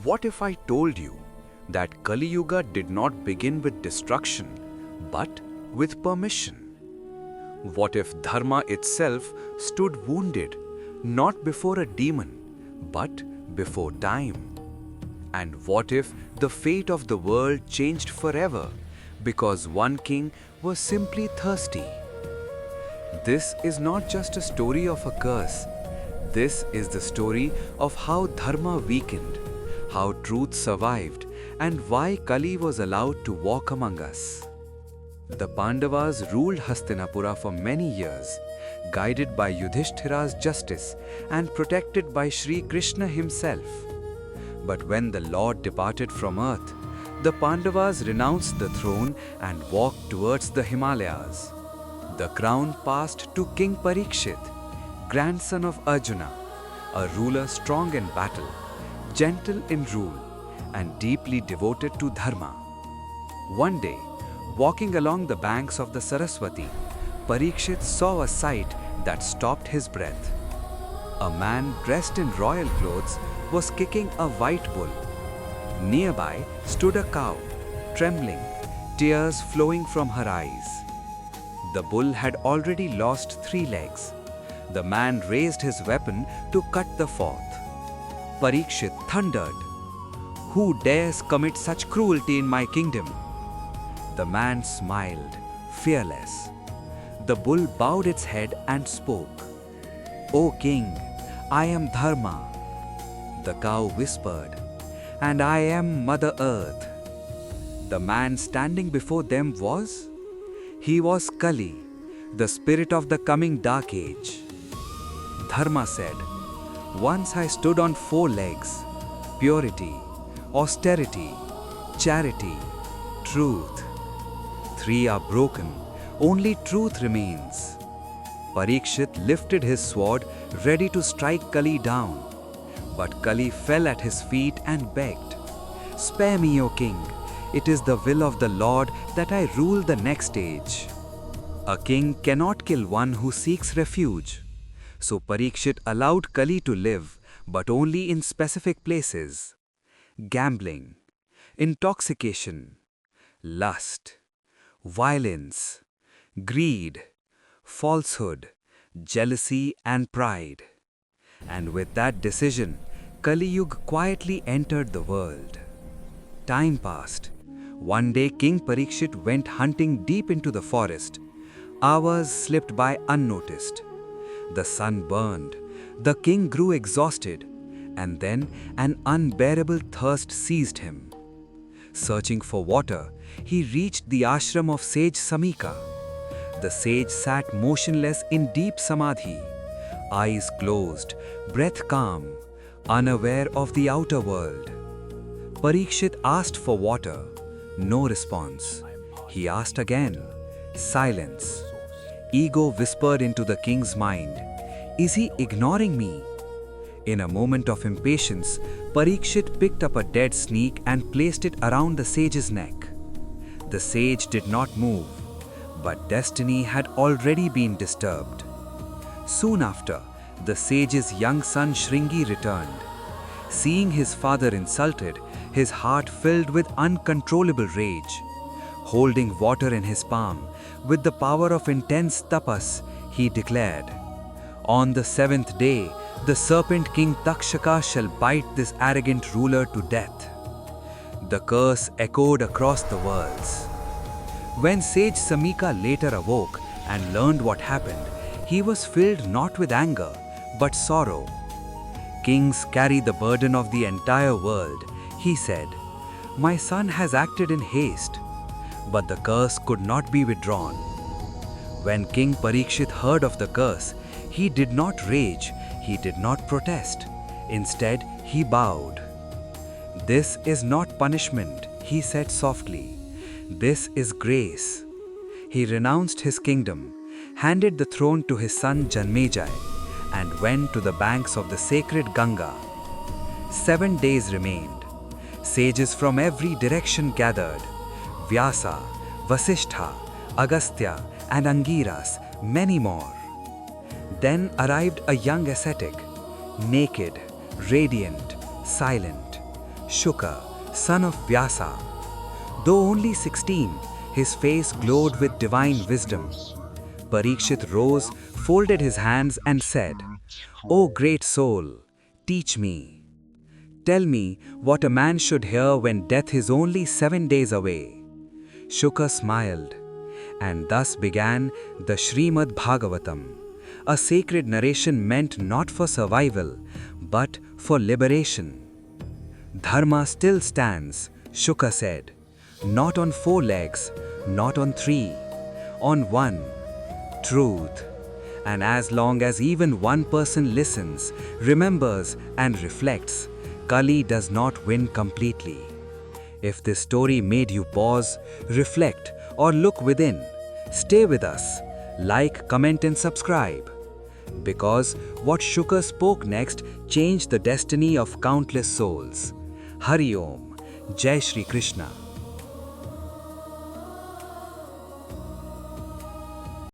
What if I told you that Kali Yuga did not begin with destruction, but with permission? What if Dharma itself stood wounded, not before a demon, but before time? And what if the fate of the world changed forever because one king was simply thirsty? This is not just a story of a curse. This is the story of how Dharma weakened, how truth survived, and why Kali was allowed to walk among us. The Pandavas ruled Hastinapur for many years, guided by Yudhishthira's justice and protected by Sri Krishna himself. But when the Lord departed from earth, the Pandavas renounced the throne and walked towards the Himalayas. The crown passed to King Parikshit, grandson of Arjuna, a ruler strong in battle, gentle in rule, and deeply devoted to Dharma. One day, walking along the banks of the Saraswati, Parikshit saw a sight that stopped his breath. A man dressed in royal clothes was kicking a white bull. Nearby stood a cow, trembling, tears flowing from her eyes. The bull had already lost 3 legs. The man raised his weapon to cut the 4th. Parikshit thundered, "Who dares commit such cruelty in my kingdom?" The man smiled, fearless. The bull bowed its head and spoke, "O king, I am Dharma." The cow whispered, "And I am Mother Earth." The man standing before them was? He was Kali, the spirit of the coming dark age. Dharma said, "Once I stood on 4 legs: purity, austerity, charity, truth. 3 are broken, only truth remains." Parikshit lifted his sword, ready to strike Kali down. But Kali fell at his feet and begged, "Spare me, O king. It is the will of the Lord that I rule the next age." A king cannot kill one who seeks refuge. So Parikshit allowed Kali to live, but only in specific places: gambling, intoxication, lust, violence, greed, falsehood, jealousy, and pride. And with that decision, Kali Yuga quietly entered the world. Time passed. One day King Parikshit went hunting deep into the forest. Hours slipped by unnoticed. The sun burned. The king grew exhausted. And then an unbearable thirst seized him. Searching for water, he reached the ashram of Sage Samika. The sage sat motionless in deep samadhi, eyes closed, breath calm, unaware of the outer world. Parikshit asked for water. No response. He asked again. Silence. Ego whispered into the king's mind, "Is he ignoring me?" In a moment of impatience, Parikshit picked up a dead snake and placed it around the sage's neck. The sage did not move, but destiny had already been disturbed. Soon after, the sage's young son Shringi returned. Seeing his father insulted, his heart filled with uncontrollable rage. Holding water in his palm, with the power of intense tapas, he declared, "On the 7th day, the serpent king Takshaka shall bite this arrogant ruler to death." The curse echoed across the worlds. When Sage Samika later awoke and learned what happened, he was filled not with anger, but sorrow. Kings carry the burden of the entire world, he said. "My son has acted in haste." But the curse could not be withdrawn. When King Parikshit heard of the curse, he did not rage, he did not protest. Instead, he bowed. "This is not punishment," he said softly. "This is grace." He renounced his kingdom, handed the throne to his son Janmejai, and went to the banks of the sacred Ganga. 7 days remained. Sages from every direction gathered. Vyasa, Vasishtha, Agastya, and Angiras, many more. Then arrived a young ascetic, naked, radiant, silent, Shuka, son of Vyasa. Though only 16, his face glowed with divine wisdom. Parikshit rose, folded his hands and said, "O great soul, teach me. Tell me what a man should hear when death is only 7 days away." Shuka smiled, and thus began the Srimad Bhagavatam, a sacred narration meant not for survival, but for liberation. Dharma still stands, Shuka said, not on 4 legs, not on 3, on one, truth. And as long as even one person listens, remembers and reflects, Kali does not win completely. If this story made you pause, reflect, or look within, stay with us, like, comment and subscribe. Because what Shuka spoke next changed the destiny of countless souls. Hari Om, Jai Shri Krishna.